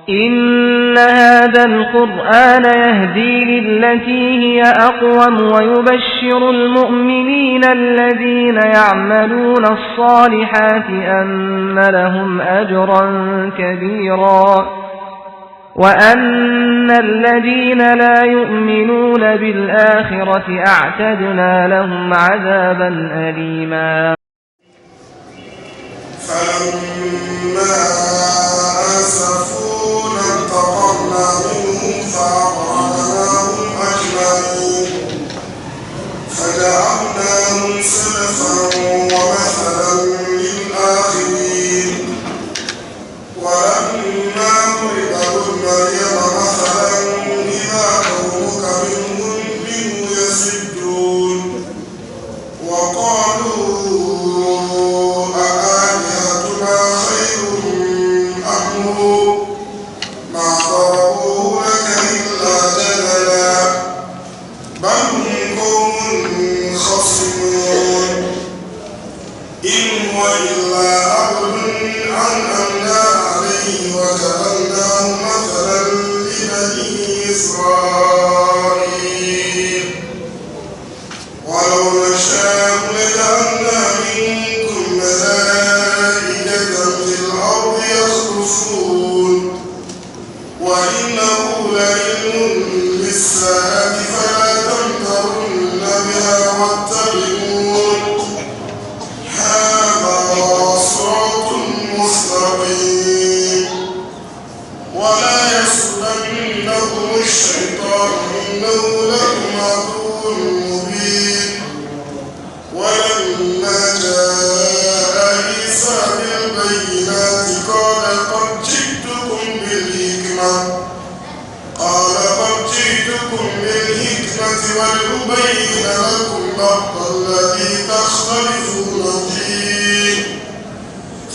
إن هذا القرآن يهدي للتي هي أقوم ويبشر المؤمنين الذين يعملون الصالحات أن لهم أجرا كبيرا وأن الذين لا يؤمنون بالآخرة أعتدنا لهم عذابا أليما. فلما آسفونا انتقمنا منهم فأغرقناهم أجمعين فجعلناهم سلفا ومثلا للآخرين. ولما ضرب ابن مريم مثلا إذا قومك منه يصدون وقالوا ولأبين لكم بعض الذي تختلفون فيه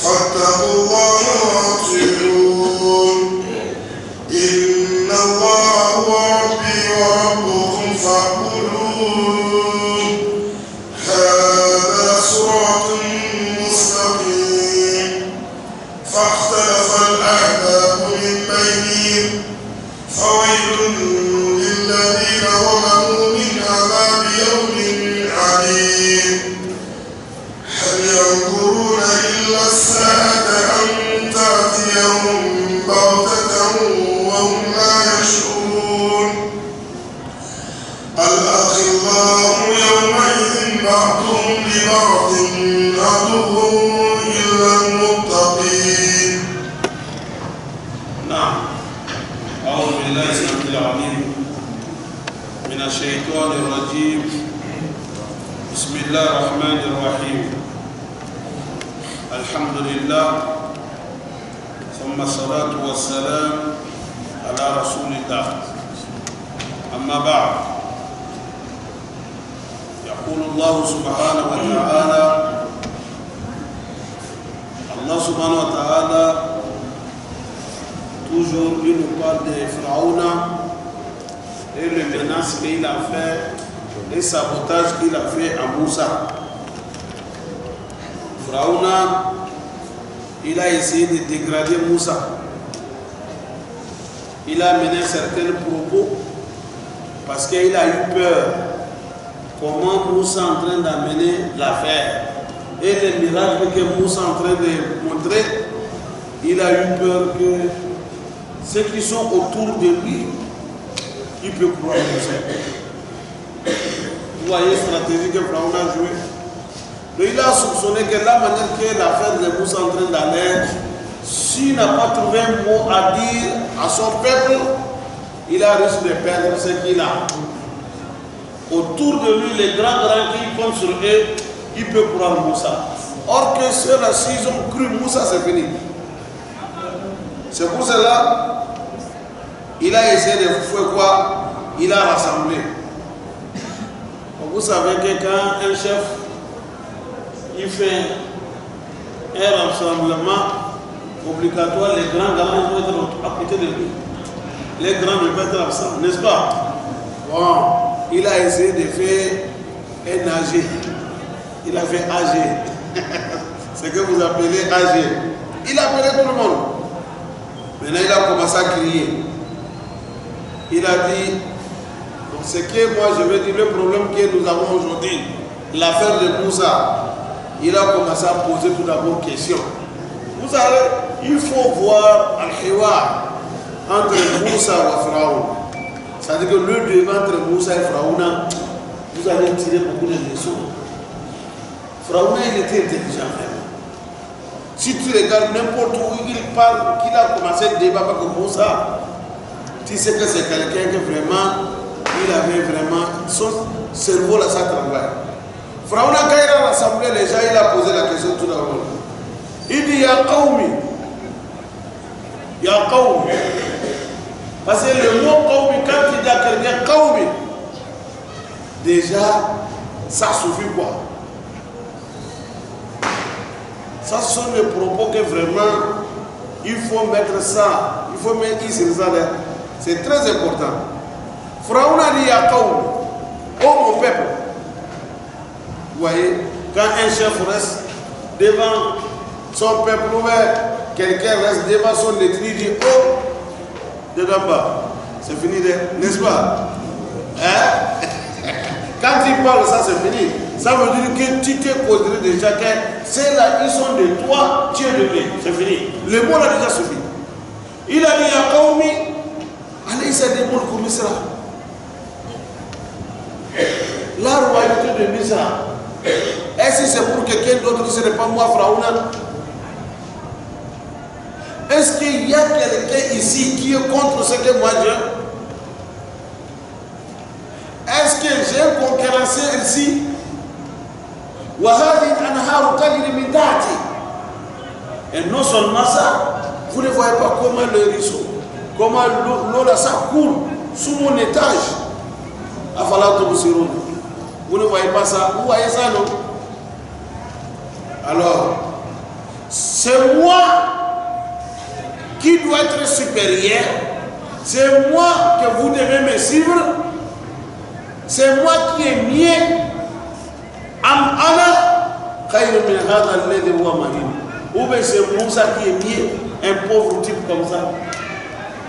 فاتقوا الله وأطيعون. إن الله هو ربي وربكم فاعبدوه هذا صراط مستقيم. فاختلف الأحزاب من بينهم فويل للذين ظلموا من عذاب يوم عليم. هل ينظرون إلا الساعة أن تأتيهم بغتة وهم لا يشعرون. الأخلاق يومئذ بعضهم لبعض عدو إلا المتقين. نعم. أعوذ بالله السميع العليم من الشيطان الرجيم. بسم الله الرحمن الرحيم. الحمد لله ثم الصلاة والسلام على رسول الله. أما بعد، يقول الله سبحانه وتعالى الله سبحانه وتعالى toujours il nous parle de Pharaon et les menaces qu'il a fait et le sabotage qu'il a fait à Moussa. Pharaon, il a essayé de dégrader Moussa. Il a mené certains propos parce qu'il a eu peur comment Moussa est en train d'amener l'affaire et les miracles que Moussa est en train de montrer. Il a eu peur que ceux qui sont autour de lui, ils peuvent croire Moussa. Vous voyez la stratégie que Pharaon a jouée. Donc il a soupçonné que la manière que l'affaire de Moussa est en train d'aller, s'il n'a pas trouvé un mot à dire à son peuple, il a risqué de perdre ce qu'il a. Autour de lui, les grands qui comptent sur eux, ils peuvent croire Moussa. Or que ceux-là, s'ils ont cru Moussa, c'est fini. C'est pour cela il a essayé de faire quoi? Il a rassemblé. Vous savez que quand un chef il fait un rassemblement obligatoire, les grands vont être à côté de lui. Les grands ne peuvent être absents, n'est-ce pas? Bon, il a essayé de faire un AG. Il a fait AG. C'est que vous appelez AG. Il a appelé tout le monde. Maintenant, il a commencé à crier. Il a dit, ce que moi je veux dire, le problème que nous avons aujourd'hui, l'affaire de Moussa, il a commencé à poser tout d'abord une question. Vous savez, il faut voir Al-Hiwar entre Moussa et Pharaon. C'est-à-dire que le débat entre Moussa et Pharaon, vous allez tirer beaucoup de leçons. Pharaon, il était intelligent. Si tu regardes n'importe où il parle, qu'il a commencé le débat avec Moussa, tu sais que c'est quelqu'un qui vraiment, il avait vraiment, son cerveau là, ça travaille. Pharaon, quand il a rassemblé les gens, il a posé la question tout d'abord. Il dit, Ya Qawmi. Ya Qawmi. Parce que le mot Qawmi, quand il dit à quelqu'un Qawmi, déjà, ça suffit quoi? Ça sont les propos que vraiment, il faut mettre ça, il faut mettre ici ça là. C'est très important. Pharaon a dit à Qawmi, oh mon peuple. Vous voyez, quand un chef reste devant son peuple, quelqu'un reste devant son ethnie, il dit oh, de là-bas, c'est fini, n'est-ce pas? Hein? Quand il parle, ça c'est fini. Ça veut dire que tu t'es considéré déjà que c'est là, ils sont de toi, tu es de lui. C'est fini. Le mot a déjà suffi. Il a dit à Qawmi, allez, il s'est dit pour le Misra. La royauté de Misra. Est-ce que c'est pour quelqu'un d'autre qui ce n'est pas moi, Pharaon? Est-ce qu'il y a quelqu'un ici qui est contre ce que moi j'ai? Est-ce que j'ai un concurrencé ici? Et non seulement ça, vous ne voyez pas comment le ruisseau, comment l'eau là, ça coule sous mon étage. Vous ne voyez pas ça? Vous voyez ça, non? Alors, c'est moi qui dois être supérieur. C'est moi que vous devez me suivre. C'est moi qui est mieux. Ou bien c'est Moussa qui est mieux, un pauvre type comme ça.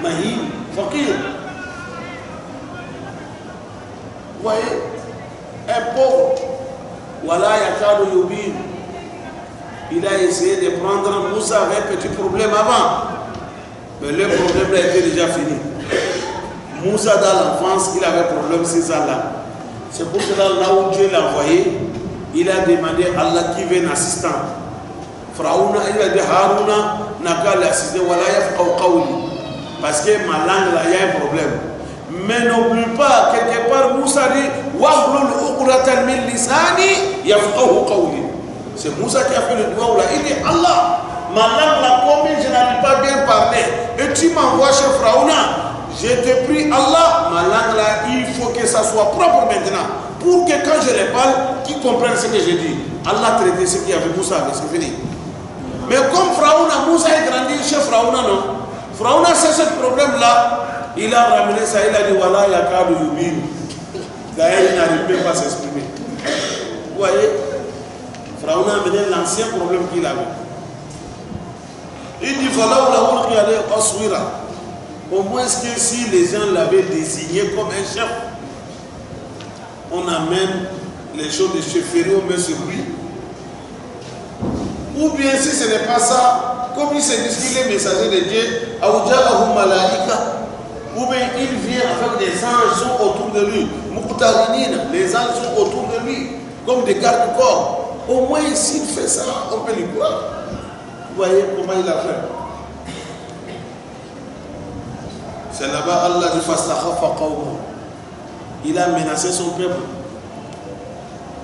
Mahi, fakir. Vous voyez, un pauvre. Voilà, Yakado Yobin. Il a essayé de prendre Moussa avec un petit problème avant. Mais le problème là était déjà fini. Moussa dans l'enfance, il avait problème, c'est ça là. C'est pour cela là où Dieu l'a envoyé, il a demandé à Allah qui vienne assistant. Pharaon, il a dit Harouna n'a qu'à l'assister, voilà, parce que ma langue là, il y a un problème. Mais n'oublie pas, quelque part, Moussa dit c'est Moussa qui a fait le doigt là. Il dit Allah, ma langue là, comme je n'arrive pas bien parler, et tu m'envoies chez Pharaon. Je te prie Allah, ma langue là, il faut que ça soit propre maintenant. Pour que quand je les parle, qu'ils comprennent ce que je dis. Allah traite ce qu'il y avait Moussa, c'est fini. Mais comme Pharaon, Moussa est grandi chez Pharaon, non. Pharaon a ce problème là, il a ramené ça, il a dit voilà, il y a qu'à de Yubin. D'ailleurs, il n'arrive même pas à s'exprimer. Vous voyez, Pharaon a amené l'ancien problème qu'il avait. Il dit voilà, on l'a regardé au Souira. Au moins que si les gens l'avaient désigné comme un chef, on amène les choses de chefferie, on met sur lui. Ou bien si ce n'est pas ça, comme il se dit qu'il est messager de Dieu, ou bien il vient avec des anges autour de lui, les anges sont autour de lui, comme des gardes-corps. Au moins s'il fait ça, on peut lui croire. Vous voyez comment il a fait? C'est là-bas Allah dit il a menacé son peuple.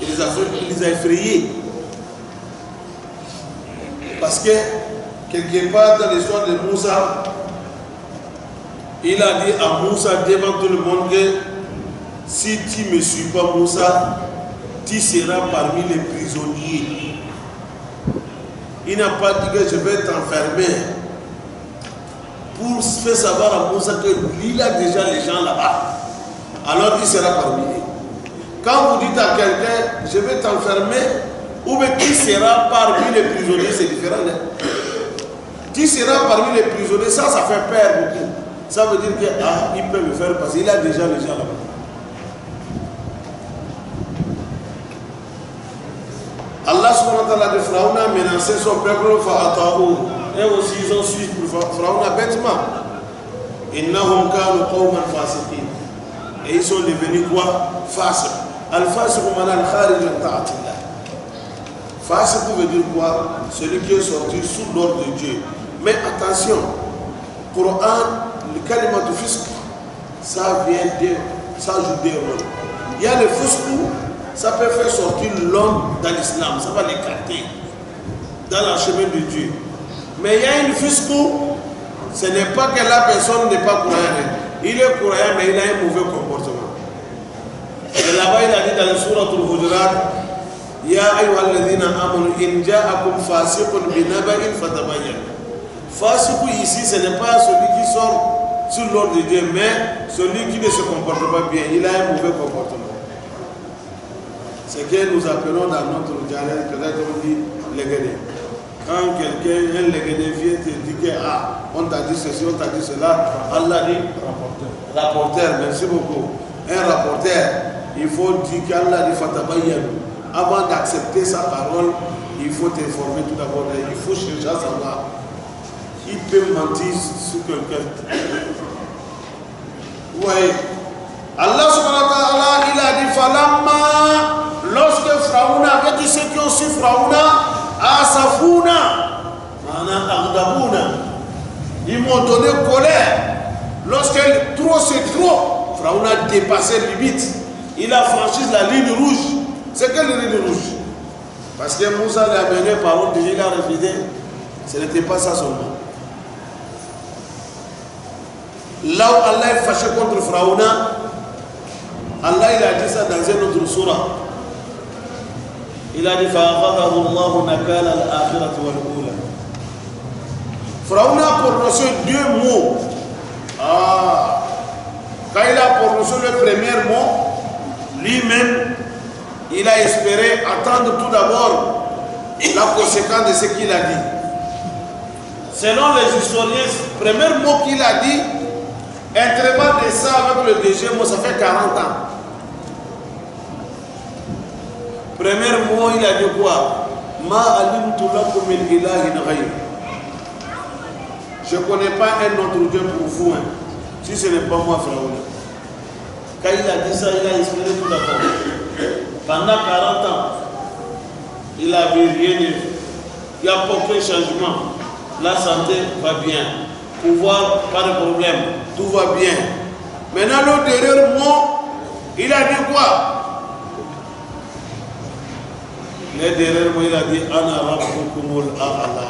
Il les a effrayés. Parce que quelque part dans l'histoire de Moussa, il a dit à Moussa devant tout le monde que si tu ne me suis pas Moussa, tu seras parmi les prisonniers. Il n'a pas dit que je vais t'enfermer. Pour faire savoir à Moussa qu'il a déjà les gens là-bas. Alors il sera parmi eux. Quand vous dites à quelqu'un, je vais t'enfermer, ou bien qui sera parmi les prisonniers, c'est différent. Tu qui sera parmi les prisonniers, ça fait peur beaucoup. Ça veut dire qu'il peut le faire parce qu'il a déjà les gens là-bas. Allah subhanahu wa ta'ala de Pharaon a menacé son peuple fa'atahu. Et aussi ils ont suivi Pharaon bêtement. Innahum kanu qawman fasiqin. Et ils sont devenus quoi? Fasiq. Al-fasiq mana al-kharij an ta'atillah. Fasiq veut dire quoi? Celui qui est sorti sous l'ordre de Dieu. Mais attention, Coran, le kalima de fisq, ça vient de, ça joue des rôles. Il y a le fisq, ça peut faire sortir l'homme dans l'islam, ça va l'écarter dans la chemin de Dieu. Mais il y a une fisq, ce n'est pas que la personne n'est pas croyante. Il est croyant, mais il a un mauvais comportement. Et là-bas, il a dit dans le Sourate Al-Hujurat, Ya ayyuhalladhina amanu in ja'akum fasiqun binaba'in fatabayyan. Fasiq ici, ce n'est pas celui qui sort sur l'ordre de Dieu, mais celui qui ne se comporte pas bien. Il a un mauvais comportement. C'est que nous appelons dans notre dialecte, peut-être on dit l'égédé. Quand quelqu'un, un l'égédé vient te dire que on t'a dit ceci, on t'a dit cela, Allah dit rapporteur, merci beaucoup. Un rapporteur, il faut dire qu'Allah dit fatabayyan. Avant d'accepter sa parole, il faut t'informer tout d'abord. Il faut chercher à savoir qui peut mentir sur quelqu'un. Oui. Allah subhanahu wa ta'ala, il a dit Falamma, lorsque Pharaon avait dit ceux qui ont su Pharaon, Asafuna, ils m'ont donné colère. Lorsque trop c'est trop, Pharaon a dépassé la limite. Il a franchi la ligne rouge. C'est quelle ligne rouge? Parce que Moussa l'a amené par où déjà il a refusé. Ce n'était pas ça seulement. Là où Allah est fâché contre Pharaon, Allah il a dit ça dans un autre surah. Il a dit فَأَخَذَهُ اللَّهُ نَكَالَ الْآخِرَةِ وَالْأُولَى. Pharaon a prononcé deux mots. Quand il a prononcé le premier mot, lui-même, il a espéré attendre tout d'abord la conséquence de ce qu'il a dit. Selon les historiens, le premier mot qu'il a dit, intervalle de ça avec le deuxième mot, ça fait 40 ans. Premier mot, il a dit quoi? Ma alimtu lakum min ilahin ghayr. Je ne connais pas un autre Dieu pour vous, si ce n'est pas moi, Pharaon. Quand il a dit ça, il a espéré tout d'abord. Pendant 40 ans, il n'avait rien vu. Il n'y a pas aucun changement. La santé va bien. Pouvoir, pas de problème. Tout va bien. Maintenant, le dernier mot, il a dit quoi? Le dernier mot, il a dit Ana rabbukumul a'la.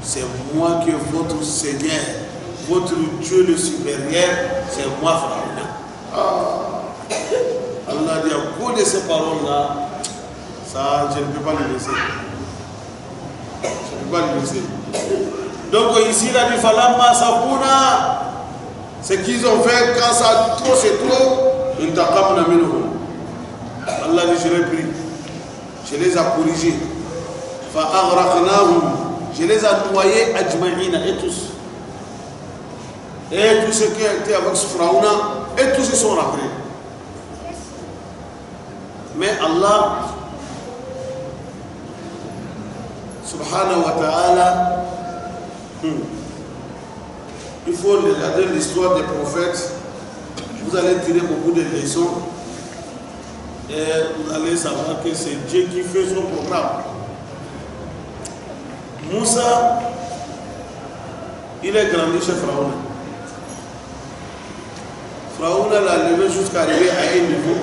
C'est moi qui est votre Seigneur, votre Dieu le supérieur, c'est moi, Pharaon. Allah dit à cause de ces paroles-là, ça, je ne peux pas le laisser. Je ne peux pas le laisser. Donc ici, il a dit Falamma Safouna. Ce qu'ils ont fait quand ça trop c'est trop, ils taqamna minhum. Allah dit je l'ai pris. Je les ai corrigés. Fa'aghraqnahum. Je les ai noyés ajma'ina et tous. Et tous ceux qui étaient avec ce Pharaon, et tous ils sont rentrés. Mais Allah, subhanahu wa ta'ala, il faut regarder l'histoire des prophètes. Vous allez tirer beaucoup de leçons. Et vous allez savoir que c'est Dieu qui fait son programme. Moussa, il est grandi chez Pharaon. Pharaon l'a levé jusqu'à arriver à un niveau.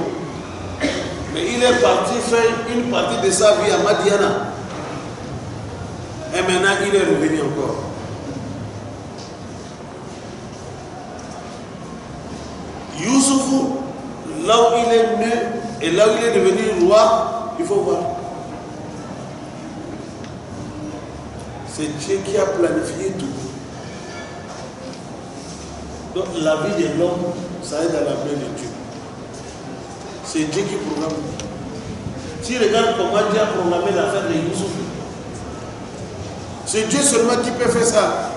Mais il est parti faire une partie de sa vie à Madiana. Et maintenant, il est revenu encore. Youssouf, là où il est né et là où il est devenu roi, il faut voir. C'est Dieu qui a planifié tout. Donc la vie de l'homme, ça est dans la main de Dieu. C'est Dieu qui programme. Si tu regardes comment Dieu a programmé l'affaire de Youssouf, C'est Dieu seulement qui peut faire ça.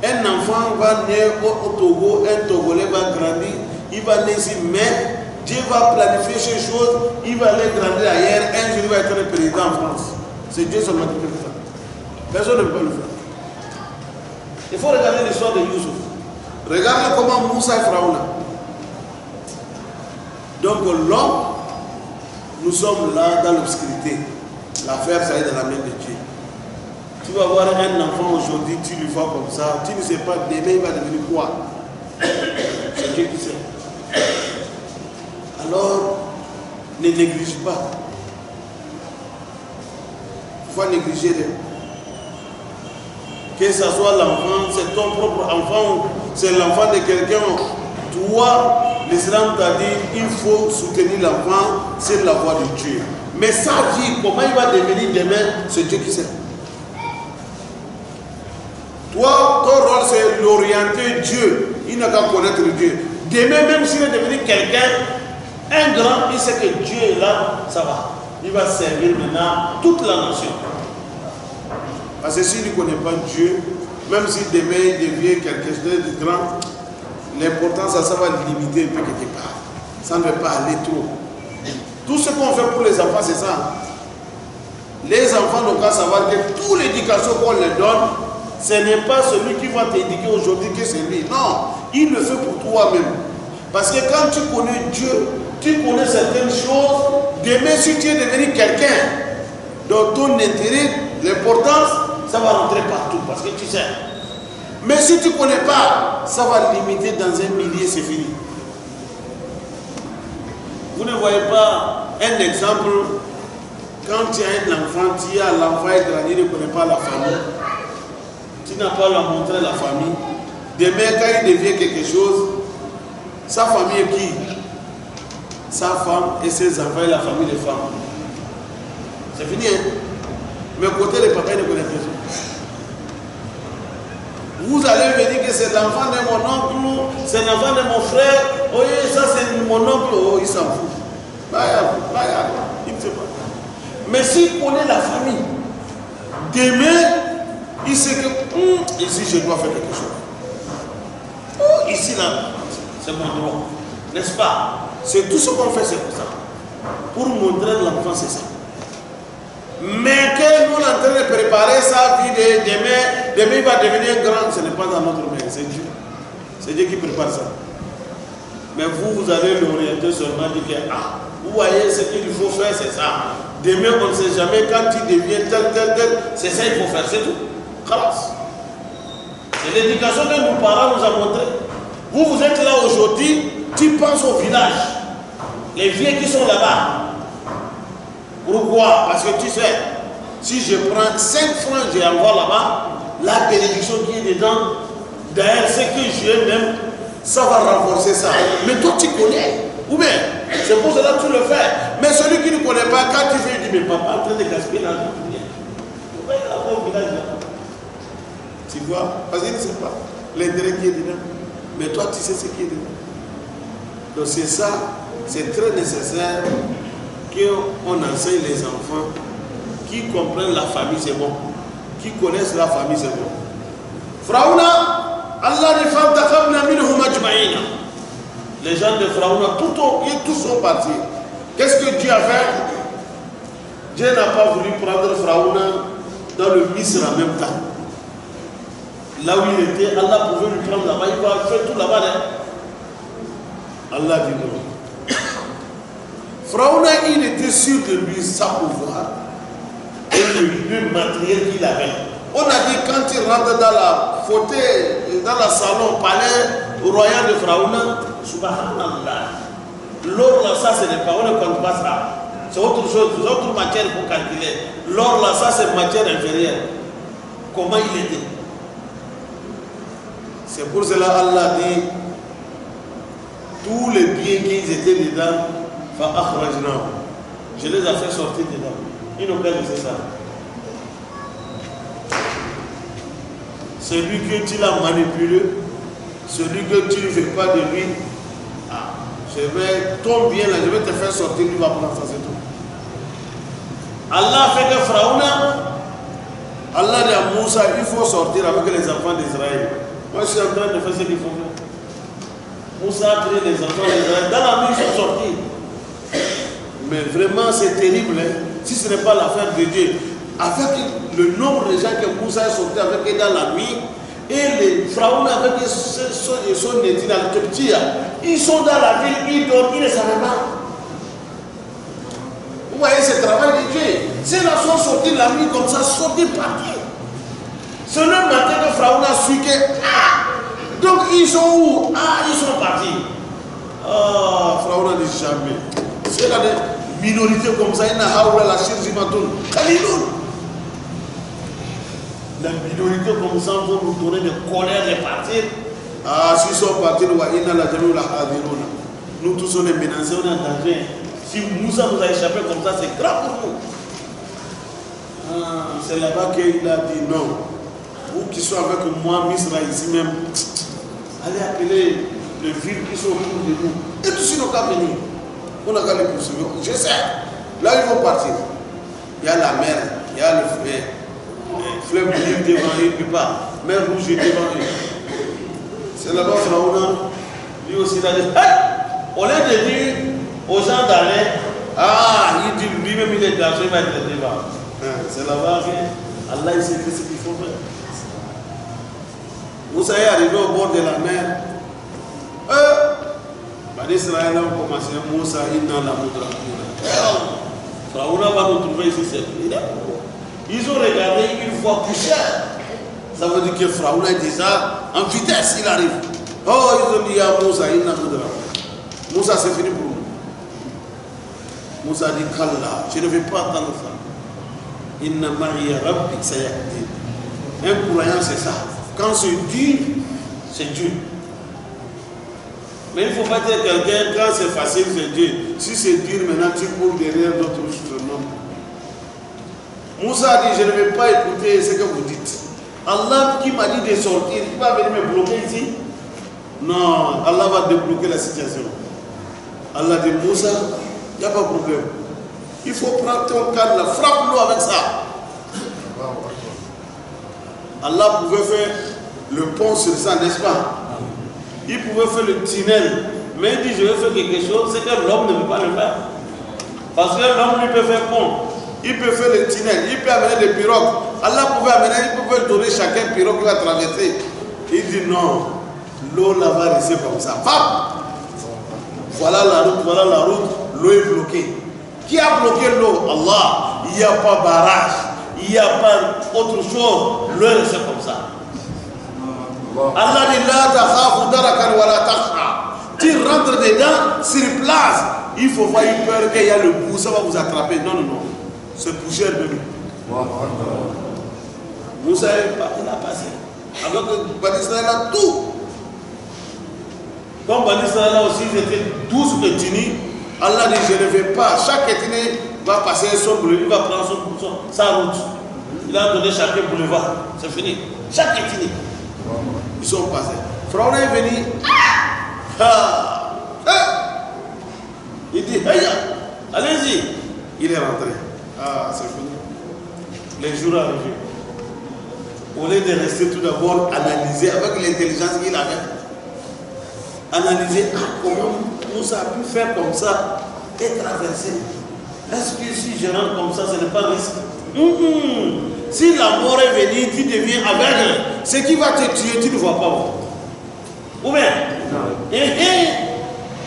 Un enfant va naître au Togo, un Togolais va grandir, il va naître ici, mais Dieu va planifier ces choses, il va aller grandir ailleurs, un jour il va être le président en France. C'est Dieu seulement qui peut faire ça. Personne ne peut le faire. Il faut regarder l'histoire de Youssouf. Regardez comment Moussa et Pharaon. Donc l'homme, nous sommes là dans l'obscurité. L'affaire, ça est dans la main de Dieu. Tu vas voir un enfant aujourd'hui, tu lui vois comme ça, tu ne sais pas, demain il va devenir quoi? C'est Dieu qui sait. Alors, ne néglige pas. Il faut négliger les... Que ce soit l'enfant, c'est ton propre enfant, c'est l'enfant de quelqu'un. Toi, l'islam t'a dit, il faut soutenir l'enfant sur la voie de Dieu. Mais sa vie, comment il va devenir demain, c'est Dieu qui sait. Toi, ton rôle, c'est l'orienter Dieu. Il n'a qu'à connaître Dieu. Demain, même s'il est devenu quelqu'un, un grand, il sait que Dieu est là, ça va. Il va servir maintenant toute la nation. Parce que s'il ne connaît pas Dieu, même si demain il devient quelque chose de grand, l'important, ça va limiter un peu quelque part. Ça ne va pas aller trop. Tout ce qu'on fait pour les enfants, c'est ça. Les enfants n'ont qu'à savoir que toute l'éducation qu'on leur donne, ce n'est pas celui qui va t'indiquer aujourd'hui que c'est lui. Non, il le fait pour toi-même. Parce que quand tu connais Dieu, tu connais certaines choses. Demain, si tu es devenu quelqu'un, dans ton intérêt, l'importance, ça va rentrer partout. Parce que tu sais. Mais si tu ne connais pas, ça va limiter dans un milieu, c'est fini. Vous ne voyez pas un exemple, quand tu as un enfant, tu as l'enfant étranger, il ne connaît pas la famille. Tu n'as pas à montrer la famille. Demain, quand il devient quelque chose, sa famille est qui? Sa femme et ses enfants et la famille des femmes. C'est fini, hein? Mais côté des papas, il ne connaît personne. Vous allez me dire que c'est l'enfant de mon oncle, c'est l'enfant de mon frère, oh ça c'est mon oncle, oh il s'en fout. Il ne sait pas. Mais s'il connaît la famille, demain, il sait que ici je dois faire quelque chose. Oh, ici là, c'est mon droit. N'est-ce pas? C'est tout ce qu'on fait, c'est pour ça. Pour montrer l'enfant, c'est ça. Mais que nous on est en train de préparer sa vie de demain il va devenir grand, ce n'est pas dans notre main, c'est Dieu. C'est Dieu qui prépare ça. Mais vous allez l'orienter seulement, dire que vous voyez ce qu'il faut faire, c'est ça. Demain, on ne sait jamais quand il devient tel, c'est ça qu'il faut faire, c'est tout. Khalas. C'est l'éducation que nos parents nous ont montré. Vous êtes là aujourd'hui, tu penses au village, les vieux qui sont là-bas. Pourquoi? Parce que tu sais, si je prends 5 francs, je envoie là-bas, la bénédiction qui est dedans, d'ailleurs, ce que je même, ça va renforcer ça. Mais toi, tu connais. Ou bien, c'est pour cela que tu le fais. Mais celui qui ne connaît pas, quand tu fais, il dit, mais papa, en train de gaspiller l'argent. Pourquoi il a fait au village là? Tu vois? Parce qu'il ne sait pas l'intérêt qui est dedans. Mais toi, tu sais ce qui est dedans. Donc c'est ça, c'est très nécessaire qu'on enseigne les enfants qui comprennent la famille, c'est bon. Qui connaissent la famille, c'est bon. Pharaona, Allah ne fantakabna minhum ajma'ina. Les gens de Pharaona, tous sont partis. Qu'est-ce que Dieu a fait? Dieu n'a pas voulu prendre Pharaona dans le Misr en même temps. Là où il était, Allah pouvait lui prendre là-bas, il va faire tout là-bas. Allah dit non. Pharaona, il était sûr de lui, sa pouvoir et le matériel qu'il avait. On a dit quand il rentre dans la fauteuil, dans le salon, palais royal de Pharaona, subhanallah. L'or là, ça c'est des paroles, on ne compte pas ça. C'est autre chose, c'est autre matière pour calculer. L'or là, ça c'est matière inférieure. Comment il était? C'est pour cela Allah dit tous les biens qu'ils étaient dedans, je les ai fait sortir dedans. Ils n'ont pas laissé ça. Celui que tu l'as manipulé, celui que tu ne fais pas de lui, ton bien là, je vais te faire sortir, lui va prendre ça, c'est tout. Allah a fait que Pharaona, Allah dit à Moussa, il faut sortir avec les enfants d'Israël. Moi, je suis en train de faire ce qu'il faut faire. Moussa a pris les enfants d'Israël. Dans la nuit, ils sont sortis. Mais vraiment, c'est terrible. Hein? Si ce n'est pas l'affaire de Dieu. Avec le nombre de gens que Moussa est sorti avec eux dans la nuit, et les pharaons avec son nez dans le petit, ils sont dans la ville, ils dorment, ils ne savent pas. Vous voyez, c'est le travail de Dieu. S'ils sont sortis la nuit comme ça, sortis partis. C'est le matin que Pharaon a su que. Donc ils sont où? Ils sont partis. Pharaon a dit jamais. C'est là des minorités comme ça, il n'a pas la chirurgie matoune. La minorité comme ça vont nous donner de colère de partir. S'ils sont partis, nous tous on est menacés, on est en danger. Si Moussa nous a échappé comme ça, c'est grave pour nous. C'est là-bas qu'il a dit non. Vous qui sont avec moi, Misra ici même, allez appeler les villes qui sont autour de nous. Et tous ils n'ont qu'à venir. On n'a qu'à les poursuivre. Je sais. Là, ils vont partir. Il y a la mer, il y a le fleuve bleu devant eux, il ne peut pas. Mer rouge devant eux. C'est là-bas Pharaon, lui aussi, il a dit, au lieu de dire aux gens d'aller, il dit lui-même il est garçon, il va être devant. C'est là-bas que Allah il sait ce qu'il faut faire. Moussa est arrivé au bord de la mer. Les Israéliens ont commencé, Moussa, il n'a la moudra. Pharaon va nous trouver ici, c'est fini. Ils ont regardé une fois plus cher. Ça veut dire que Pharaon est déjà en vitesse, il arrive. Ils ont dit à Moussa, il n'a moudra. Moussa, c'est fini pour nous. Moussa dit, Kalla, je ne vais pas attendre ça. Inna ma'iya rabbi sayahdi. Un croyant, c'est ça. Quand c'est dur, c'est dur. Mais il ne faut pas dire quelqu'un, quand c'est facile, c'est dur. Si c'est dur, maintenant tu cours derrière d'autres instruments. Moussa a dit, je ne vais pas écouter ce que vous dites. Allah qui m'a dit de sortir, il va venir me bloquer ici. Non, Allah va débloquer la situation. Allah dit, Moussa, il n'y a pas de problème. Il faut prendre ton cadre, frappe-le avec ça. Allah pouvait faire le pont sur ça, n'est-ce pas? Il pouvait faire le tunnel. Mais il dit, je vais faire quelque chose, c'est que l'homme ne peut pas le faire. Parce que l'homme, lui, peut faire pont. Il peut faire le tunnel, il peut amener des pirogues. Allah pouvait amener, il pouvait donner chacun pirogue qui va traverser. Il dit non, l'eau là va rester comme ça. Voilà la route, l'eau est bloquée. Qui a bloqué l'eau? Allah. Il n'y a pas barrage, il n'y a pas autre chose. L'eau est restée comme ça. Allah dit la takhafu darakan wa la takhsha. Tu rentres dedans, sur place. Il faut pas y peur qu'il y a le bout, ça va vous attraper. Non. C'est pour cher de nous. Moussa il a passé. Alors que Bani Israël a tout. Comme Bani Israël aussi, ils étaient 12 ethnies. Allah dit, je ne vais pas. Chaque ethnie va passer son boulevard, il va prendre sa route. Il a donné chacun boulevard. C'est fini. Chaque ethnie. Ils sont passés. Pharaon est venu. Il dit, allez-y. Il est rentré. C'est fini. Les jours arrivés. Au lieu de rester tout d'abord analyser avec l'intelligence qu'il avait, analyser comment Moussa a pu faire comme ça et traverser. Est-ce que si je rentre comme ça, ce n'est pas risque? Si la mort est venue, tu deviens aveugle. Ce qui va te tuer, tu ne vois pas. Ou bien,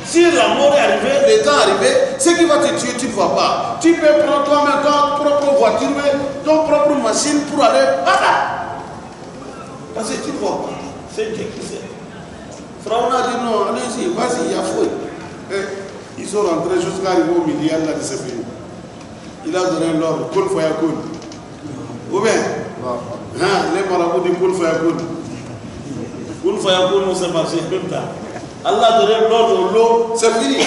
si la mort est arrivée, le temps est arrivé, ce qui va te tuer, tu ne vois pas. Tu peux prendre toi-même ton propre voiture, ton propre machine pour aller. Parce que tu ne vois pas. C'est Dieu qui sait. Pharaon a dit non, allez-y, vas-y, il y a fouille. Ils sont rentrés jusqu'à arriver au milieu là de ce pays. Il a donné l'ordre, Koul Fayakoun. Ou bien, les marabouts disent Koul Fayakoun. Koul Fayakoun, on s'est marché même temps. Allah a donné l'ordre, l'eau, c'est fini.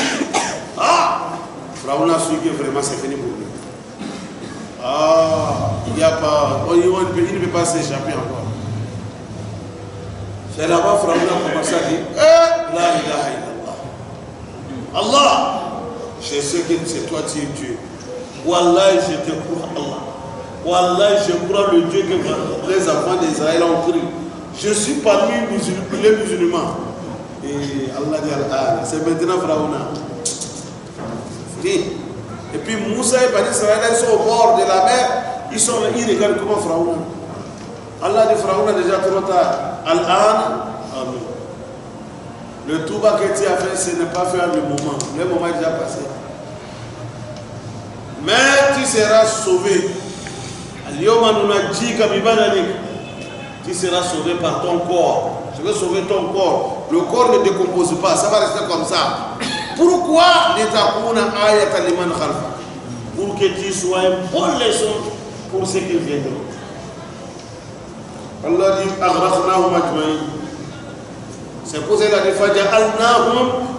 Pharaon a su que vraiment c'est fini pour lui. Il n'y a pas, il ne peut pas s'échapper encore. C'est là-bas Pharaon a commencé à dire, la ilaha illallah. Allah, je sais que c'est toi qui es Dieu. Wallah, je te crois Allah. Wallah, je crois le Dieu que les enfants d'Israël ont cru. Je suis parmi les musulmans. Et Allah dit Al-An, c'est maintenant Pharaona. Et puis Moussa et Bani Israël, ils sont au bord de la mer. Ils regardent comment Pharaona. Allah dit Pharaona déjà trop tard. Al-An, amen. Le touba que tu as fait, ce n'est pas faire le moment. Le moment est déjà passé. Mais tu seras sauvé. Tu seras sauvé par ton corps. Je vais sauver ton corps. Le corps ne décompose pas, ça va rester comme ça. Pourquoi pour que tu sois une bonne leçon pour ceux qui viendront. Allah dit c'est pour cela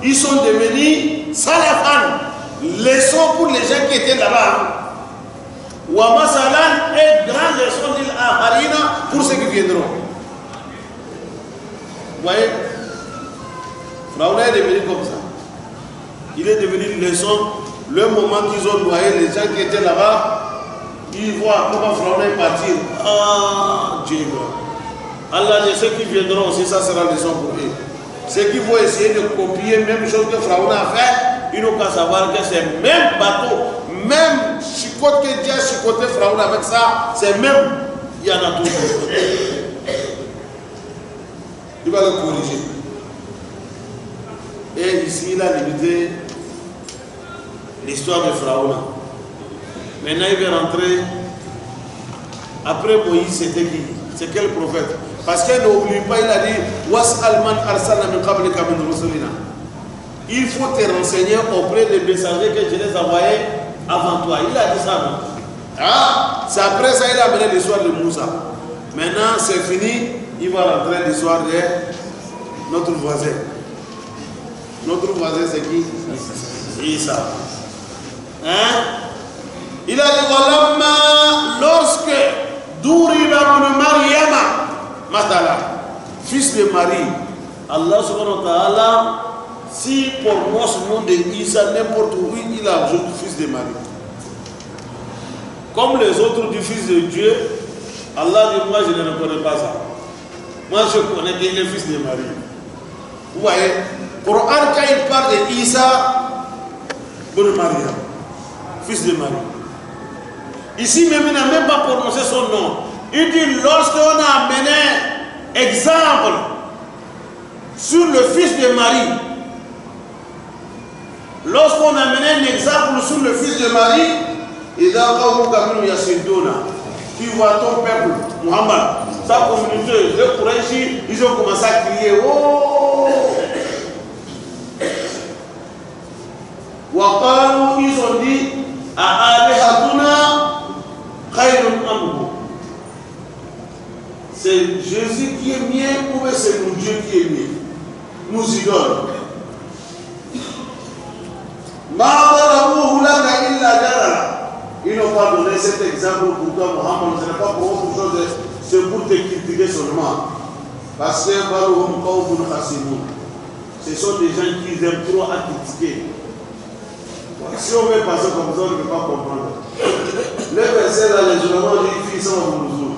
qu'ils sont devenus salafan, leçon pour les gens qui étaient là-bas. Wa masalan et grande leçon d'il Harina pour ceux qui viendront. Vous voyez, Pharaona est devenu comme ça. Il est devenu une leçon. Le moment qu'ils ont noyé, les gens qui étaient là-bas, ils voient comment Pharaona est parti. Ah, Dieu. Allah dit ceux qui viendront aussi, ça sera leçon pour eux. Ceux qui vont essayer de copier la même chose que Pharaona a fait, ils n'ont qu'à savoir que c'est le même bateau, même chicote que Dieu a chicoté Pharaona avec ça, c'est même, il y en a toujours. Il va le corriger. Et ici, il a limité l'histoire de Pharaona. Maintenant, il va rentrer. Après Moïse, c'était qui? C'est quel prophète? Parce qu'il n'oublie pas, il a dit il faut te renseigner auprès des messagers que je les envoyés avant toi. Il a dit ça, non? Ah, c'est après ça qu'il a amené l'histoire de Moussa. Maintenant, c'est fini. Il va rentrer l'histoire de notre voisin. Notre voisin, c'est qui? Isa. Hein? Il a dit Walamma, lorsque Douriba ibn Maryama, Matala, fils de Marie, Allah subhanahu wa ta'ala, si pour moi ce nom de Isa, n'importe où, il a ajouté fils de Marie. Comme les autres du fils de Dieu, Allah dit moi je ne reconnais pas ça. Moi je connais bien le fils de Marie. Vous voyez, Coran quand il parle de Isa, ibn Maryam, fils de Marie. Ici même il n'a même pas prononcé son nom. Il dit lorsqu'on a amené exemple sur le fils de Marie, lorsqu'on a amené un exemple sur le fils de Marie, et dans tu vois ton peuple, Muhammad, sa communauté, les Qurayshi, ils ont commencé à crier oh! Waqalu, ils ont dit A'alihatuna khayrun amhu. C'est Jésus qui est mieux ou c'est nous Dieu qui est mieux? Nous idoles. Ils n'ont pas donné cet exemple pour toi, Mohammed. Ce n'est pas pour autre chose, c'est pour te critiquer seulement. Parce que ce sont des gens qui aiment trop à critiquer. Si on veut passer comme ça, on ne peut pas comprendre. Le verset là, les jugements disent qu'ils sont au Mouzoul.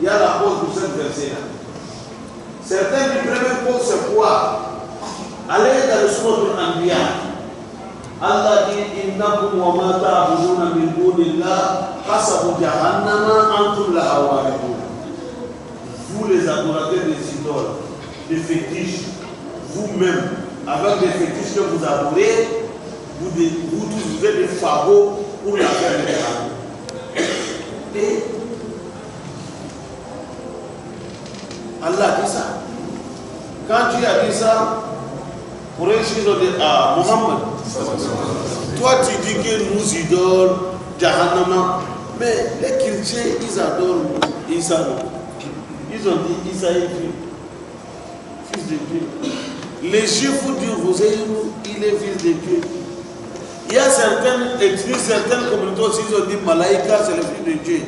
Il y a la cause pour ce verset-là. Certains du premier cause, c'est quoi? Allez dans le Sourate Al-Anbiya. Allah dit innakum wa ma ta'buduna min dunillah hasabu jahannama antum laha waridun. Vous les adorateurs des idoles, des fétiches, vous-même, avec des fétiches que vous adorez, vous êtes des fagots pour la faire de l'âme. Et Allah dit ça. Quand tu as dit ça, pour eux, ils ont dit ah, Mohammed, toi tu dis que nous idoles, Jahannama, mais les chrétiens, ils adorent Isa. Ils ont dit Isa est fils de Dieu. Les juifs disent il est fils de Dieu. Il y a certaines ethnies, certaines communautés aussi, ils ont dit Malaïka, c'est le fils de Dieu.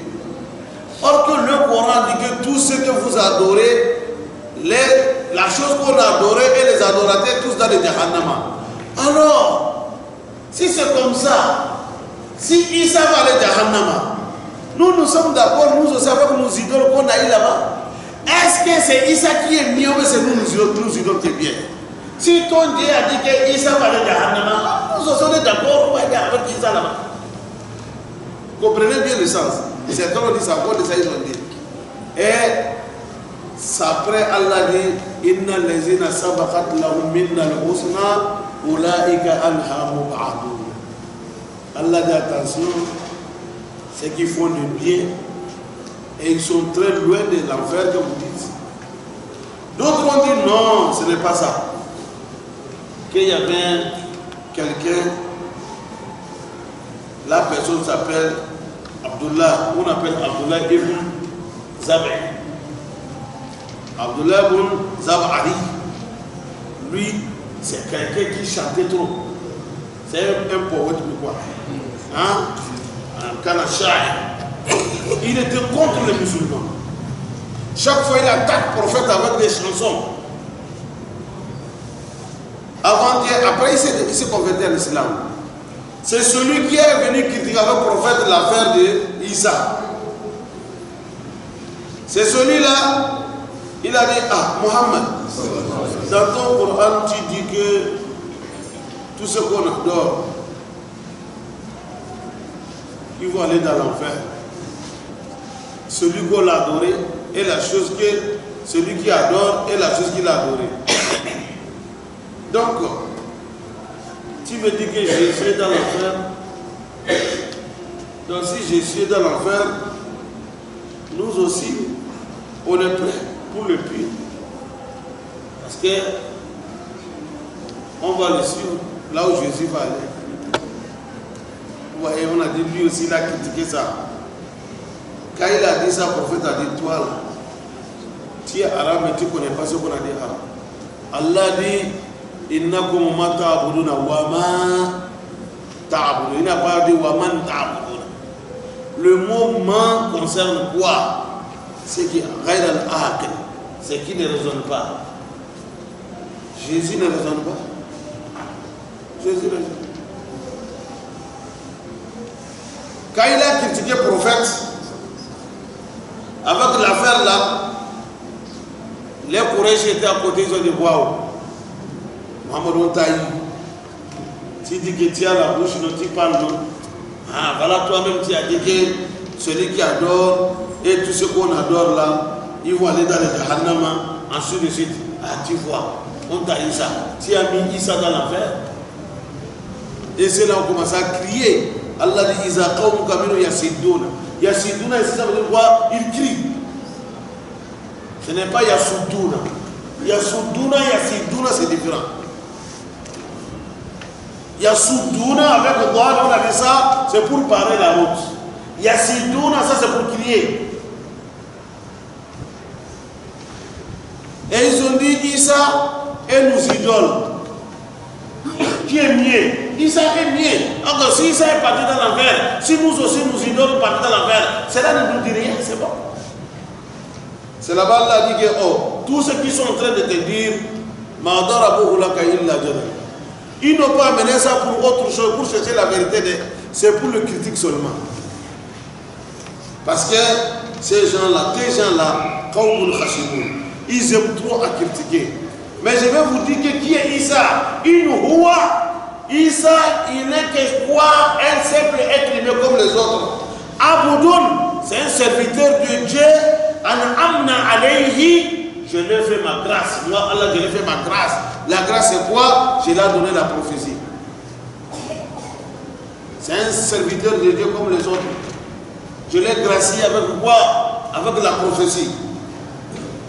Or que le Coran dit que tout ce que vous adorez, la chose qu'on adorait et les adorateurs, tous dans le Jahannama. Alors, si c'est comme ça, si Isa va aller Jahannama, Nous sommes d'accord, nous aussi, avec nos idoles qu'on a eu là-bas. Est-ce que c'est Issa qui est mieux ou c'est nous idoles qui est bien? Si ton Dieu a dit que Issa va aller à Jahannama, nous aussi on est d'accord, on va aller avec Issa là-bas. Comprenez bien le sens. Certains ont dit ça, d'autres ils ont dit. Et après Allah dit Inna lezina sabakat lahum minna al-husna ulaika anha mub'adun. Allah dit attention, ceux qui font le bien et ils sont très loin de l'enfer que vous dites. D'autres ont dit non, ce n'est pas ça. Qu'il y avait quelqu'un, la personne s'appelle Abdullah, on appelle Abdullah ibn Zab'i. Abdullah ibn Zab'ari, lui, c'est quelqu'un qui chantait trop. C'est un poète ou quoi? Hein? Un Kanachai. Il était contre les musulmans. Chaque fois, il attaque le prophète avec des chansons. Après, il s'est converti à l'islam. C'est celui qui est venu critiquer avec le prophète l'affaire de Isa. C'est celui-là, il a dit, ah, Mohammed, dans ton Coran, tu dis que tout ce qu'on adore, ils vont aller dans l'enfer. Celui qu'on l'a adoré est la chose que celui qui adore est la chose qu'il a adorée. Donc, tu me dis que Jésus est dans l'enfer. Donc si Jésus est dans l'enfer, nous aussi, on est prêts pour le pire. Parce que on va le suivre là où Jésus va aller. Vous voyez, on a dit lui aussi, il a critiqué ça. Quand il a dit ça, le prophète a dit, toi là, tu es arabe mais tu ne connais pas ce qu'on a dit arabe. Allah dit, innakum ma ta'buduna wa ma ta'buduna. Il n'a pas dit wa man ta'buduna. Le mot man concerne quoi? C'est qui ghayr al-aql, c'est qui ne raisonne pas. Jésus ne raisonne pas. Jésus raisonne. Quand il a critiqué le prophète, avec l'affaire là, les Quraysh étaient à côté, ils ont dit waouh, Mohamed on t'a eu. Tu dis que tu as la bouche, non, tu parles non. Ah, voilà, toi-même tu as dit que celui qui adore et tout ce qu'on adore là, ils vont aller dans le Jahannama, ensuite de suite. Ah, tu vois, on t'a eu ça. Tu as mis Issa dans l'enfer. Et c'est là qu'on commence à crier. Allah dit Isa qawm kaminu yasiduna. Yasiduna, ça veut dire quoi? Il crie. Ce n'est pas Yasuduna. Yasuduna, Yasiduna, c'est différent. Yasuduna, avec le doigt, on a dit ça, c'est pour parer la route. Yasiduna, ça c'est pour crier. Et ils ont dit Issa et nous idoles. Qui est mieux? Issa est mieux. Alors si Issa est parti dans l'enfer, si nous aussi nous idoles partent dans l'enfer, cela ne nous dit rien, c'est bon. C'est là-bas Allah dit que oh, tous ceux qui sont en train de te dire ils n'ont pas amené ça pour autre chose, pour chercher la vérité, c'est pour le critique seulement. Parce que ces gens-là, ils aiment trop à critiquer. Mais je vais vous dire que qui est Issa? Issa, il n'est que quoi? Un simple être humain comme les autres. Aboudoun, c'est un serviteur de Dieu. An-amna alayhi, je lui ai fait ma grâce. Moi, Allah, je lui ai fait ma grâce. La grâce, c'est quoi? Je lui ai donné la prophétie. C'est un serviteur de Dieu comme les autres. Je l'ai gracié avec quoi? Avec la prophétie.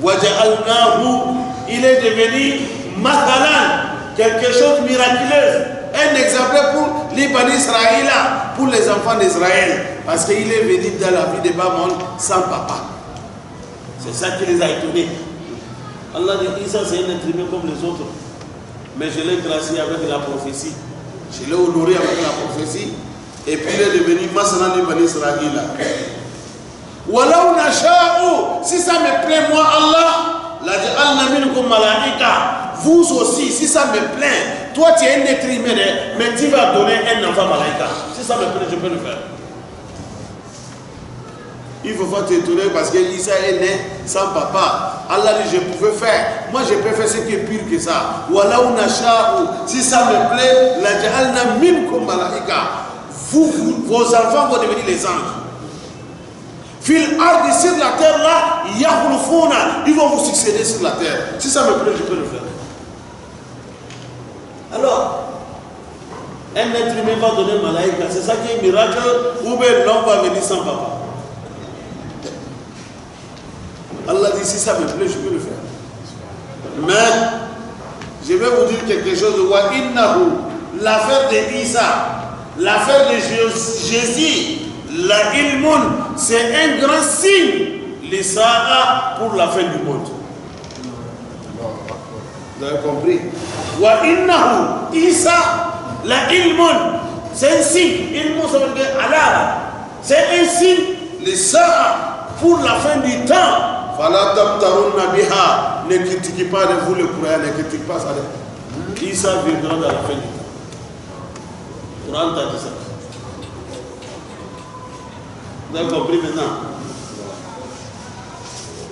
Waja'alnahu, il est devenu mathalan, quelque chose de miraculeux. Un exemple pour les Bani Israël, pour les enfants d'Israël. Parce qu'il est venu dans la vie de Babylone sans papa. C'est ça qui les a étonnés. Allah dit Issa c'est un être humain comme les autres. Mais je l'ai gracié avec la prophétie. Je l'ai honoré avec la prophétie. Et puis il est devenu Masana de Bani Israël. Walau nasha'u, si ça me plaît moi Allah, la ja'alna minkum malaika. Vous aussi, si ça me plaît, toi tu es un être humain, mais tu vas donner un enfant malaika. Si ça me plaît, je peux le faire. Il ne faut pas t'étonner parce que Isa est né sans papa. Allah dit, je pouvais faire. Moi, je peux faire ce qui est pire que ça. Voilà ou si ça me plaît, la ja'alna minkum malaika. Vos enfants vont devenir les anges. Fil ardi sur la terre là, yakhulufuna, ils vont vous succéder sur la terre. Si ça me plaît, je peux le faire. Alors, un être humain va donner malaika, c'est ça qui est miracle, ou bien l'homme va venir sans papa. Allah dit, si ça me plaît, je peux le faire. Mais, je vais vous dire quelque chose. Wa innahu, l'affaire de Isa, l'affaire de Jésus, la ilmun, c'est un grand signe, les Sa'a, pour la fin du monde. Vous avez compris? Wa innahu, Isa, la ilmun, c'est un signe. Ilmun, ça veut dire Allah. C'est un signe, les Sa'a, pour la fin du temps. Fala tabtarunna biha, ne critiquez pas de vous le Coran, ne critiquez pas ça. Isa viendra dans la fin du temps. Le Coran t'a dit ça. Vous avez compris maintenant?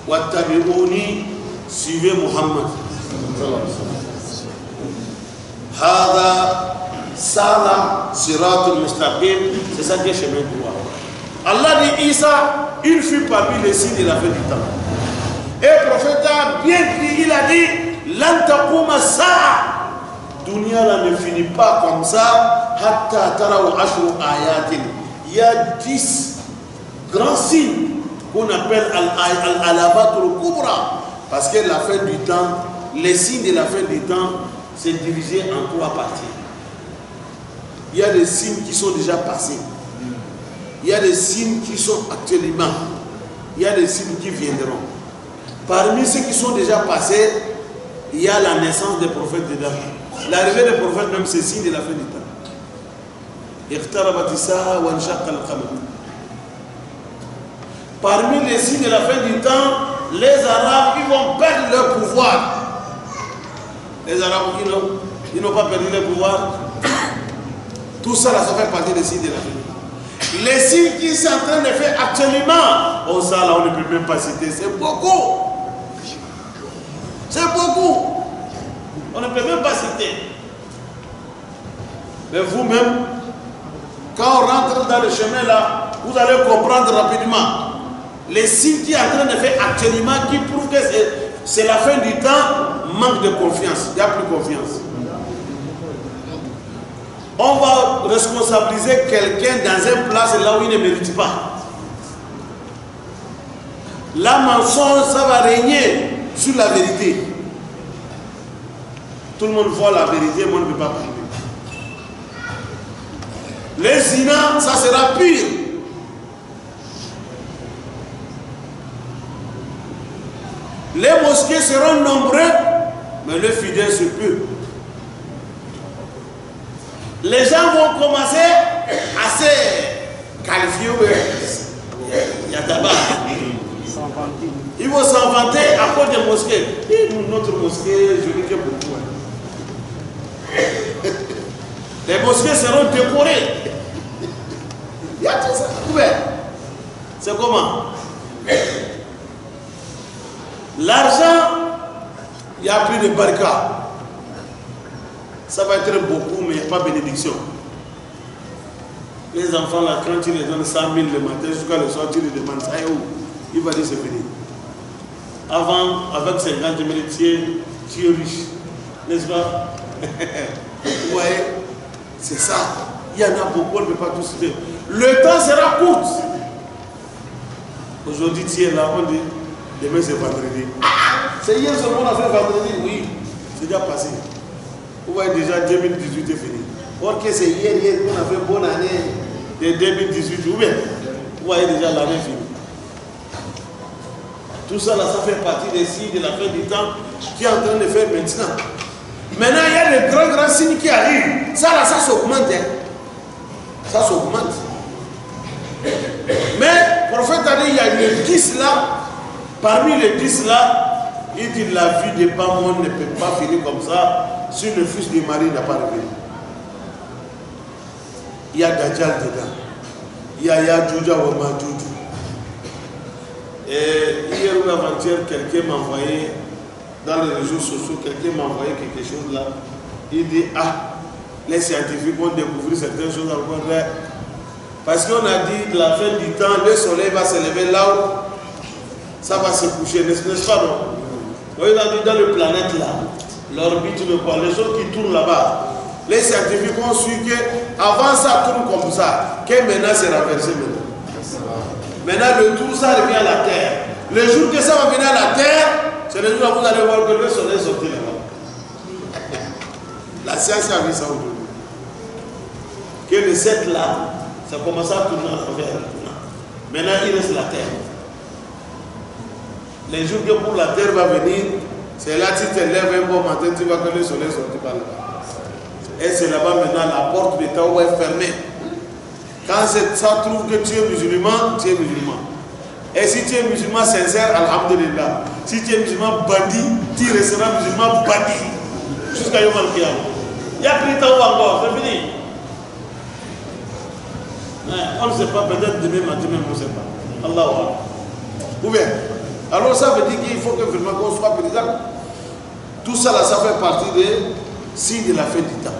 Wattabi'uni, suivez Muhammad. Hada Sala Siratul Mustaqim, c'est ça qui est chemin droit. Allah dit Isa, il fut parmi les signes de la fin du temps. Et le prophète a bien dit, il a dit, Lantakouma Sa'a. Dunia là ne finit pas comme ça. Hatta taraw ashru ayatin. Il y a 10 grands signes qu'on appelle al-alabatul kubra. Parce que la fin du temps, les signes de la fin du temps, c'est divisé en 3 parties. Il y a des signes qui sont déjà passés. Il y a des signes qui sont actuellement. Il y a des signes qui viendront. Parmi ceux qui sont déjà passés, il y a la naissance des prophètes dedans. L'arrivée des prophètes, même, c'est signe de la fin du temps. Parmi les signes de la fin du temps, les Arabes, ils vont perdre leur pouvoir. Les Arabes, ils n'ont pas perdu leur pouvoir. Tout ça, ça fait partie des signes de la fin du temps. Les signes qui sont en train de faire actuellement, oh ça là, on ne peut même pas citer, c'est beaucoup. C'est beaucoup. On ne peut même pas citer. Mais vous-même, quand on rentre dans le chemin là, vous allez comprendre rapidement. Les signes qui sont en train de faire actuellement, qui prouvent que c'est la fin du temps, manque de confiance. Il n'y a plus confiance. On va responsabiliser quelqu'un dans une place là où il ne mérite pas. La mensonge, ça va régner sur la vérité. Tout le monde voit la vérité, moi je ne peux pas priver. Les zina, ça sera pire. Les mosquées seront nombreux, mais les fidèles se peu. Les gens vont commencer à se qualifier. Il y a tabac. Ils vont s'inventer à cause des mosquées. Et notre mosquée, je dis que beaucoup. Les mosquées seront décorées. Il y a tout ça. C'est comment? L'argent, il n'y a plus de barca. Ça va être beaucoup, mais il n'y a pas de bénédiction. Les enfants, là, quand tu les donnes 100 000 le matin, jusqu'à le soir, tu les demandes ça est où? Il va dire c'est fini. Avant, avec 50 000, tu es riche. N'est-ce pas? Vous voyez? C'est ça. Il y en a beaucoup, on ne peut pas tout citer. Le temps sera court. Aujourd'hui, tu es là, on dit, demain c'est vendredi. C'est hier seulement on a fait vendredi, oui. C'est déjà passé. Vous voyez déjà 2018 est fini. Or que c'est hier qu'on a fait bonne année de 2018. Ou bien, vous voyez déjà l'année finie. Tout ça là, ça fait partie des signes de la fin du temps qui est en train de faire maintenant. Maintenant, il y a des grands signes qui arrivent. Ça là, ça s'augmente. Hein. Ça s'augmente. Mais le prophète a dit, il y a les 10 là. Parmi les 10 là, il dit la vie de Bamon ne peut pas finir comme ça si le fils de Marie n'a pas revenu. Il y a Dajjal dedans. Il y a Yadjouja ou Madjoujou. Et hier ou avant-hier, quelqu'un m'a envoyé dans les réseaux sociaux, quelqu'un m'a envoyé quelque chose là. Il dit, ah, les scientifiques vont découvrir certaines choses encore vraies. Parce qu'on a dit que la fin du temps, le soleil va se lever là où ça va se coucher, n'est-ce pas non? Oui, on a dit dans le planète là, l'orbite de quoi, les choses qui tournent là-bas. Les scientifiques ont su qu'avant ça tourne comme ça, que maintenant c'est renversé maintenant. Maintenant le tour ça revient à la Terre. Le jour que ça va venir à la Terre, c'est le jour où vous allez voir que le soleil sortit là-bas. La science a vu ça aujourd'hui. Que le 7 là, ça commence à tourner à travers. Maintenant il reste la Terre. Les jours que pour la Terre va venir, c'est là que tu te lèves un bon matin, tu vois que le soleil sortit par là-bas. Et c'est là-bas maintenant la porte de Tao est fermée. Quand ça trouve que tu es musulman, tu es musulman. Et si tu es musulman sincère, alhamdulillah. Si tu es musulman bandit, tu resteras musulman bandit. Jusqu'à Yom Al-Qiyam. Il y a plus de Tao encore, c'est fini. On ne sait pas, peut-être demain matin même, on ne sait pas. Allah wa. Ou bien, alors ça veut dire qu'il faut que vraiment qu'on soit président. Tout ça là, ça fait partie des signes de la fin du temps.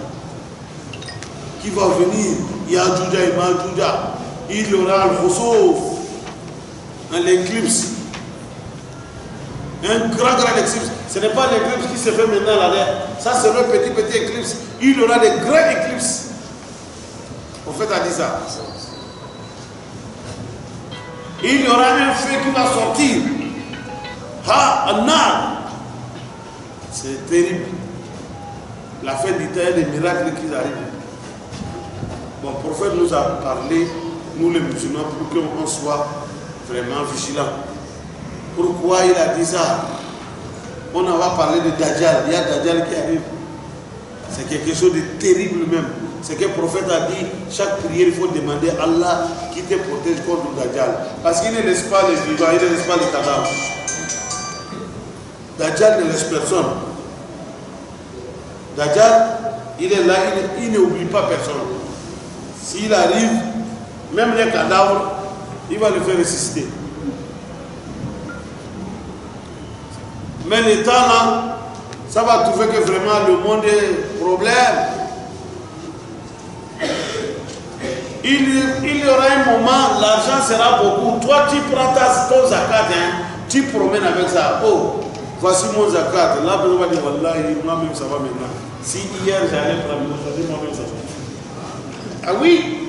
Qui va venir, il y a Djouja et Madjouja, il y aura le l'éclipse. Un grand éclipse. Ce n'est pas l'éclipse qui se fait maintenant là. Ça c'est le petit éclipse. Il y aura des grands éclipses. Le prophète a dit ça. Il y aura un feu qui va sortir. Ha, Anna. C'est terrible. La fin du temps, les miracles qui arrivent. Bon, le prophète nous a parlé, nous les musulmans, pour qu'on soit vraiment vigilants. Pourquoi il a dit ça? On va parler de Dajjal. Il y a Dajjal qui arrive. C'est quelque chose de terrible même. C'est que le prophète a dit, chaque prière, il faut demander à Allah qui te protège contre Dajjal. Parce qu'il ne laisse pas les vivants, il ne laisse pas les cadavres. Dajjal ne laisse personne. Dajjal, il est là, il n'oublie pas personne. S'il arrive, même les cadavres, il va le faire ressusciter. Mais le temps là, ça va trouver que vraiment le monde est problème. Il y aura un moment, l'argent sera beaucoup. Toi, tu prends ton zakat, tu promènes avec ça. Oh, voici mon zakat. Là, on va dire, Wallahi, moi-même ça va maintenant. Si hier j'allais prendre, aujourd'hui moi-même ça va. Ah oui,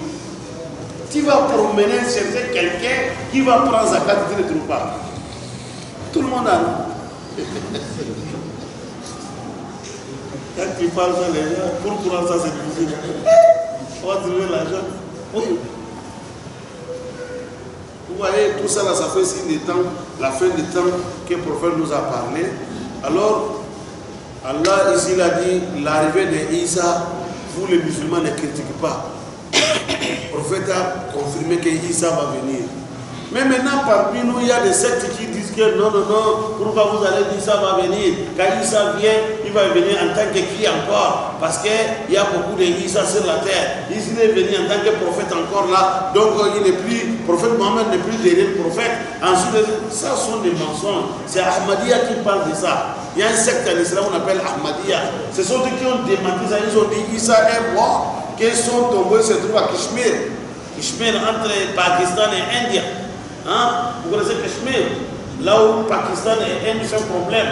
tu vas promener chercher quelqu'un qui va prendre zakat, tu ne trouves pas. Tout le monde a. Quand tu parles à les gens, pour prendre ça, c'est difficile. On va trouver l'argent. Oui. Vous voyez, tout ça là, ça fait signe des temps, la fin des temps que le prophète nous a parlé. Alors, Allah ici il a dit, l'arrivée d'Isa, vous les musulmans ne critiquez pas. Le prophète a confirmé qu'Isa va venir. Mais maintenant, parmi nous, il y a des sectes qui disent que non, pourquoi vous allez dire ça va venir? Quand Isa vient, il va venir en tant que qui encore? Parce qu'il y a beaucoup de Isa sur la terre. Il est venu en tant que prophète encore là. Donc, il n'est plus, prophète Mohammed n'est plus derrière le prophète. Ensuite, ça sont des mensonges. C'est Ahmadiyya qui parle de ça. Il y a un secte en Israël qu'on appelle Ahmadiyya. Ce sont ceux qui ont démenti ça. Ils ont dit Isa est mort, qu'ils sont tombés, se trouvent à Kashmir. Kashmir entre Pakistan et Indien. Hein? Vous connaissez Kashmir, là où Pakistan et Inde sont problème.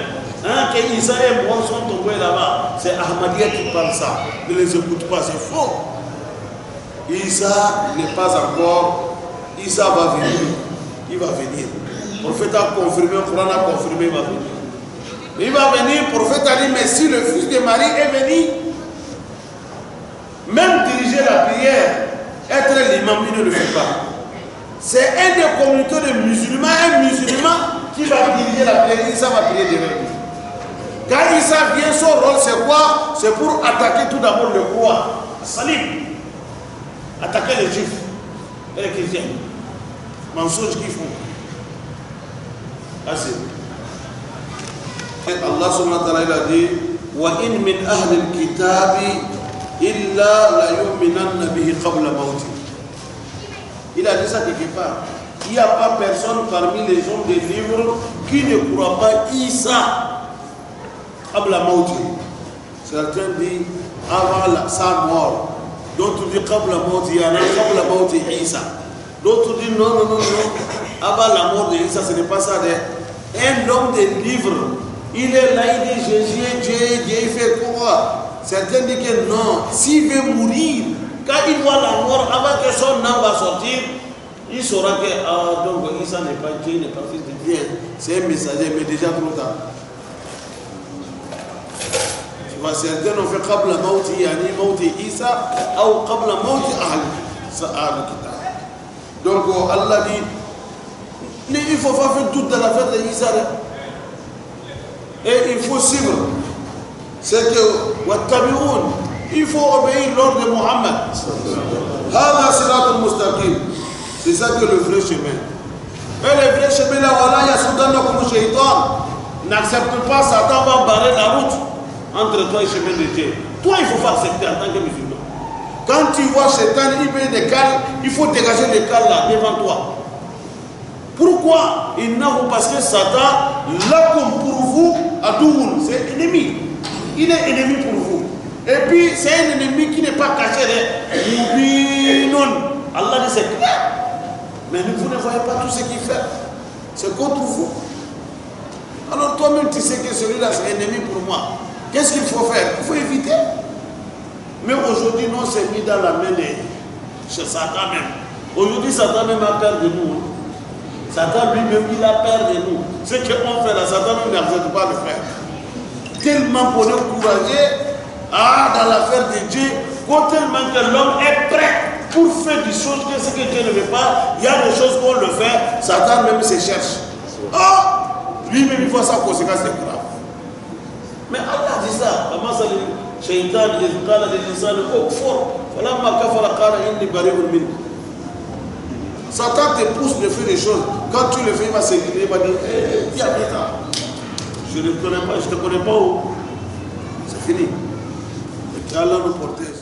Hein? Que Isa et moi sont tombés là-bas. C'est Ahmadiyya qui parle ça. Ne les écoute pas, c'est faux. Isa n'est pas encore. Isa va venir. Il va venir. Le prophète a confirmé, le Coran a confirmé, il va venir. Il va venir, le prophète a dit, mais si le fils de Marie est venu, même diriger la prière, être l'imam, il ne le fait pas. C'est un des communautés de musulmans, un musulman qui va diriger la prière, Isa va prier devant lui. Quand Isa vient, son rôle c'est quoi? C'est pour attaquer tout d'abord le roi, Salim. Attaquer les juifs et les chrétiens. Mensonges qu'ils font. Assez. Allah subhanahu wa ta'ala a dit wa in min ahli al-kitabi illa la yu'minanna bihi qabla mawti. Il a dit ça quelque part. il n'y a pas personne parmi les hommes des livres qui ne croit pas Isa Qabla Mawti. Certains disent avant sa mort. D'autres disent Qabla Mawti Yana, Qabla Mawti Isa. D'autres disent non, non, non, non. Avant la mort de Isa, ce n'est pas ça. Un homme des livres, il est là, il dit Jésus, Dieu, il fait quoi? Certains disent que non, s'il veut mourir, quand il voit la mort, avant que son âme va sortir, il saura que ah, donc Isa n'est pas Dieu, n'est pas fils de Dieu, c'est un messager, mais déjà trop tard. Tu vois, certains ont fait Qabla Mawti Yani Mawti Isa ou Qabla Mawti Ahl Kitab. Donc Allah dit, il ne faut pas faire doute dans l'affaire d'Isa. Et il faut suivre. C'est que il faut obéir l'ordre de Mohammed. Hada siratul mustaqim. C'est ça que le vrai chemin. Et le vrai chemin là, voilà, yasudanakum shaytan. N'accepte pas, Satan va barrer la route entre toi et le chemin de Dieu. Toi, il ne faut pas accepter en tant que musulman. Quand tu vois Satan, il met des cales, il faut dégager les cales là devant toi. Pourquoi? Parce que Satan, là comme pour vous, Adoul, c'est ennemi. Il est ennemi pour vous. Et puis, c'est un ennemi qui n'est pas caché. Non. Allah dit c'est clair. Mais vous ne voyez pas tout ce qu'il fait. C'est contre vous. Alors toi-même, tu sais que celui-là, c'est un ennemi pour moi. Qu'est-ce qu'il faut faire? Il faut éviter. Mais aujourd'hui, non, c'est mis dans la main de chez Satan même. Aujourd'hui, Satan même a peur de nous. Satan lui-même, il a peur de nous. Ce qu'on fait là, Satan ne n'accepte pas de faire. Tellement pour nous encourager dans l'affaire de Dieu, tellement que l'homme est prêt pour faire des choses que ce que Dieu ne veut pas. Il y a des choses qu'on le fait, Satan même se cherche. Oh, lui-même il voit sa conséquence, c'est grave. Mais Allah dit ça. Shaitan qala lil insani ukfur falamma kafara qala inni bari'un minhu. Satan te pousse de faire des choses. Quand tu le fais, il va s'écrire, il va dire tiens, je ne te connais pas, où. C'est fini. Et qu'Allah nous protège.